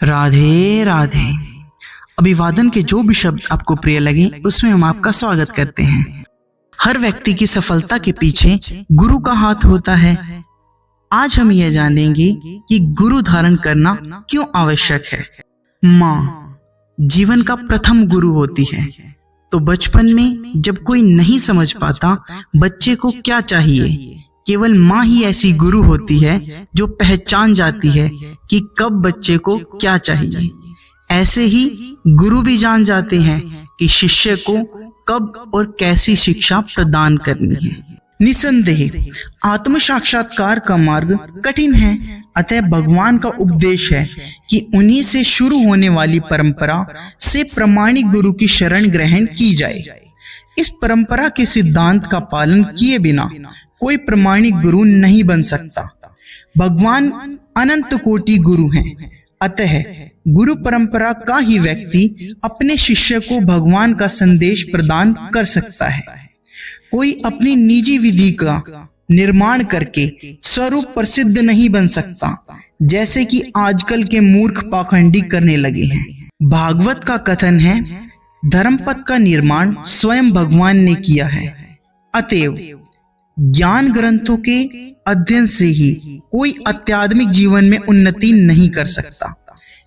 राधे राधे। अभिवादन के जो भी शब्द आपको प्रिय लगे उसमें हम आपका स्वागत करते हैं। हर व्यक्ति की सफलता के पीछे गुरु का हाथ होता है। आज हम यह जानेंगे कि गुरु धारण करना क्यों आवश्यक है। माँ जीवन का प्रथम गुरु होती है। तो बचपन में जब कोई नहीं समझ पाता बच्चे को क्या चाहिए, केवल माँ ही ऐसी गुरु होती है जो पहचान जाती है कि कब बच्चे को क्या चाहिए। ऐसे ही गुरु भी जान जाते हैं कि शिष्य को कब और कैसी शिक्षा प्रदान करनी है। निसंदेह आत्म साक्षात्कार का मार्ग कठिन है, अतः भगवान का उपदेश है कि उन्हीं से शुरू होने वाली परंपरा से प्रामाणिक गुरु की शरण ग्रहण की जाए। इस परंपरा के सिद्धांत का पालन किए बिना कोई प्रामाणिक गुरु नहीं बन सकता। भगवान अनंत कोटि गुरु हैं, अतः गुरु परंपरा का ही व्यक्ति अपने शिष्य को भगवान का संदेश प्रदान कर सकता है। कोई अपनी निजी विधि का निर्माण करके स्वरूप प्रसिद्ध नहीं बन सकता, जैसे कि आजकल के मूर्ख पाखंडी करने लगे हैं। भागवत का कथन है, धर्मपथ का निर्माण स्वयं भगवान ने किया है। अतएव ज्ञान ग्रंथों के अध्ययन से ही कोई आध्यात्मिक जीवन में उन्नति नहीं कर सकता।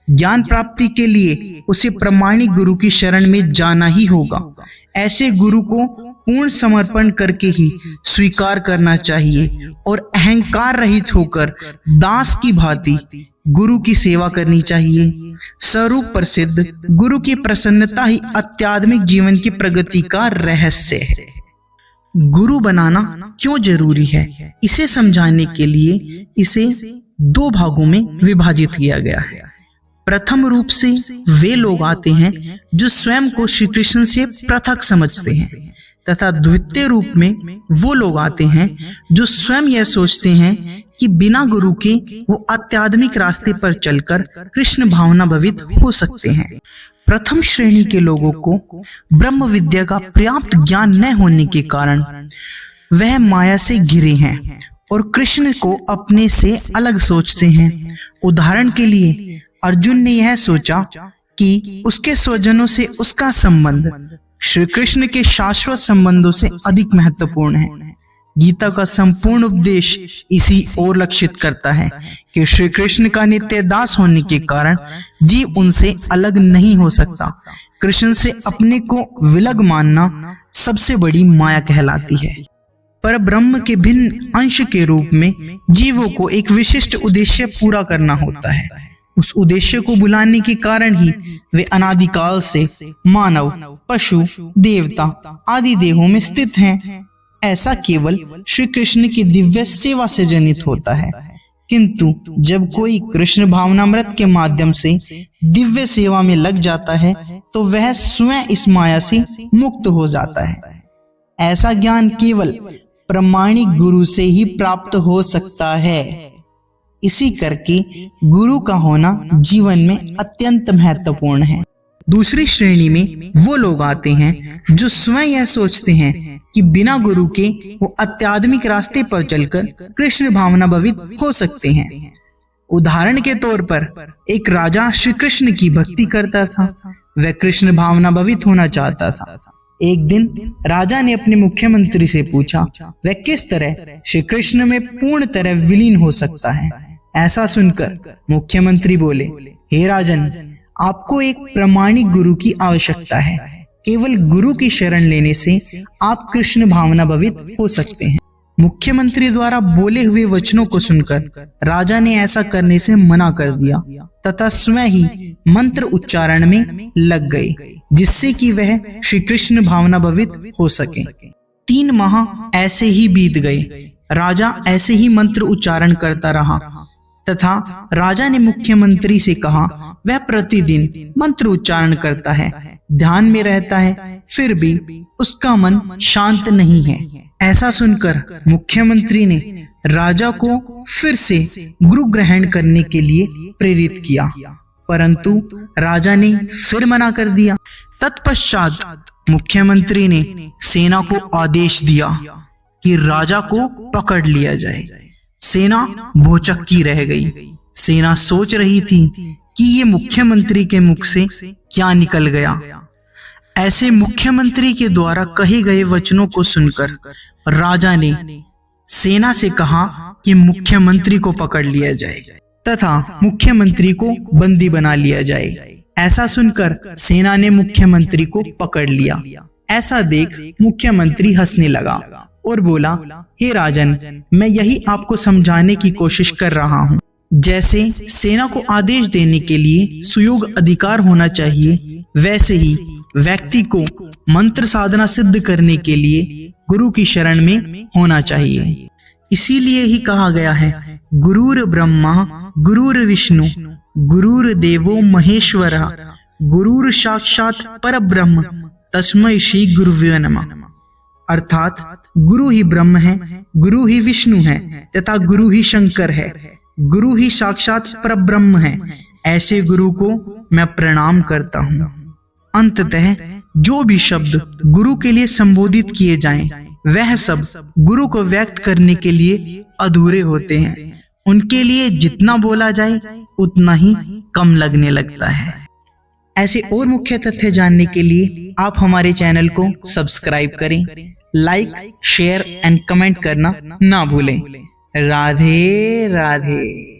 ज्ञान प्राप्ति के लिए उसे प्रामाणिक गुरु की शरण में जाना ही होगा। ऐसे गुरु को पूर्ण समर्पण करके ही स्वीकार करना चाहिए और अहंकार रहित होकर दास की भांति गुरु की सेवा करनी चाहिए। स्वरूप प्रसिद्ध गुरु की प्रसन्नता ही आध्यात्मिक जीवन की प्रगति का रहस्य है। गुरु बनाना क्यों जरूरी है, इसे समझाने के लिए इसे दो भागों में विभाजित किया गया है। प्रथम रूप से वे लोग आते हैं जो स्वयं को श्री कृष्ण से पृथक समझते हैं, तथा द्वितीय रूप में वो लोग आते हैं जो स्वयं यह सोचते हैं कि बिना गुरु के वो आध्यात्मिक रास्ते पर चलकर कृष्ण भावना भवित हो सकते हैं। प्रथम श्रेणी के लोगों को ब्रह्म विद्या का पर्याप्त ज्ञान न होने के कारण वह माया से घिरे हैं और कृष्ण को अपने से अलग सोचते हैं। उदाहरण के लिए अर्जुन ने यह सोचा कि उसके स्वजनों से उसका संबंध श्री कृष्ण के शाश्वत संबंधों से अधिक महत्वपूर्ण है। गीता का संपूर्ण उपदेश इसी ओर लक्षित करता है कि श्री कृष्ण का नित्य दास होने के कारण जीव उनसे अलग नहीं हो सकता। कृष्ण से अपने को विलग मानना सबसे बड़ी माया कहलाती है। पर ब्रह्म के भिन्न अंश के रूप में जीवों को एक विशिष्ट उद्देश्य पूरा करना होता है। उस उद्देश्य को बुलाने के कारण ही वे अनादिकाल से मानव, पशु, देवता आदि देहों में स्थित हैं। ऐसा केवल श्री कृष्ण की दिव्य सेवा से जनित होता है। किंतु जब कोई कृष्ण भावनामृत के माध्यम से दिव्य सेवा में लग जाता है तो वह स्वयं इस माया से मुक्त हो जाता है। ऐसा ज्ञान केवल प्रामाणिक गुरु से ही प्राप्त हो सकता है। इसी करके गुरु का होना जीवन में अत्यंत महत्वपूर्ण है। दूसरी श्रेणी में वो लोग आते हैं जो स्वयं यह सोचते हैं कि बिना गुरु के वो आध्यात्मिक रास्ते पर चलकर कृष्ण भावना भवित हो सकते हैं। उदाहरण के तौर पर एक राजा श्री कृष्ण की भक्ति करता था, वह कृष्ण भावना भवित होना चाहता था। एक दिन राजा ने अपने मुख्यमंत्री से पूछा, वह किस तरह श्री कृष्ण में पूर्ण तरह विलीन हो सकता है। ऐसा सुनकर मुख्यमंत्री बोले, हे राजन, आपको एक प्रामाणिक गुरु की आवश्यकता है। केवल गुरु की शरण लेने से आप कृष्ण भावना भवित हो सकते हैं। मुख्यमंत्री द्वारा बोले हुए वचनों को सुनकर राजा ने ऐसा करने से मना कर दिया तथा स्वयं ही मंत्र उच्चारण में लग गए, जिससे कि वह श्री कृष्ण भावना भवित हो सके। 3 माह ऐसे ही बीत गए। राजा ऐसे ही मंत्र उच्चारण करता रहा तथा राजा ने मुख्यमंत्री से कहा, वह प्रतिदिन मंत्र उच्चारण करता है, ध्यान में रहता है, फिर भी उसका मन शांत नहीं है। ऐसा सुनकर मुख्यमंत्री ने राजा को फिर से गुरु ग्रहण करने के लिए प्रेरित किया, परंतु राजा ने फिर मना कर दिया। तत्पश्चात मुख्यमंत्री ने सेना को आदेश दिया कि राजा को पकड़ लिया जाए। सेना भौचक्की रह गई। सेना सोच रही थी कि ये मुख्यमंत्री के मुख से क्या निकल गया। ऐसे मुख्यमंत्री के द्वारा कहे गए वचनों को सुनकर राजा ने सेना से कहा कि मुख्यमंत्री को पकड़ लिया जाए तथा मुख्यमंत्री को बंदी बना लिया जाए। ऐसा सुनकर सेना ने मुख्यमंत्री को पकड़ लिया। ऐसा देख मुख्यमंत्री हंसने लगा और बोला, हे राजन, मैं यही आपको समझाने की कोशिश कर रहा हूँ। जैसे सेना को आदेश देने के लिए सुयोग अधिकार होना चाहिए, वैसे ही व्यक्ति को मंत्र साधना सिद्ध करने के लिए गुरु की शरण में होना चाहिए। इसीलिए ही कहा गया है, गुरुर ब्रह्मा गुरुर विष्णु गुरुर्देवो महेश्वरः गुरुर साक्षात परब्रह्म तस्मै श्री गुरुवे नमः। अर्थात गुरु ही ब्रह्म है, गुरु ही विष्णु है तथा गुरु ही शंकर है, गुरु ही साक्षात परब्रह्म है। ऐसे गुरु को मैं प्रणाम करता हूँ। अंततः जो भी शब्द गुरु के लिए संबोधित किए जाएं, वह सब गुरु को व्यक्त करने के लिए अधूरे होते हैं। उनके लिए जितना बोला जाए उतना ही कम लगने लगता है। ऐसे और मुख्य तथ्य जानने के लिए आप हमारे चैनल को सब्सक्राइब करें, लाइक, शेयर एंड कमेंट करना ना भूलें। राधे राधे।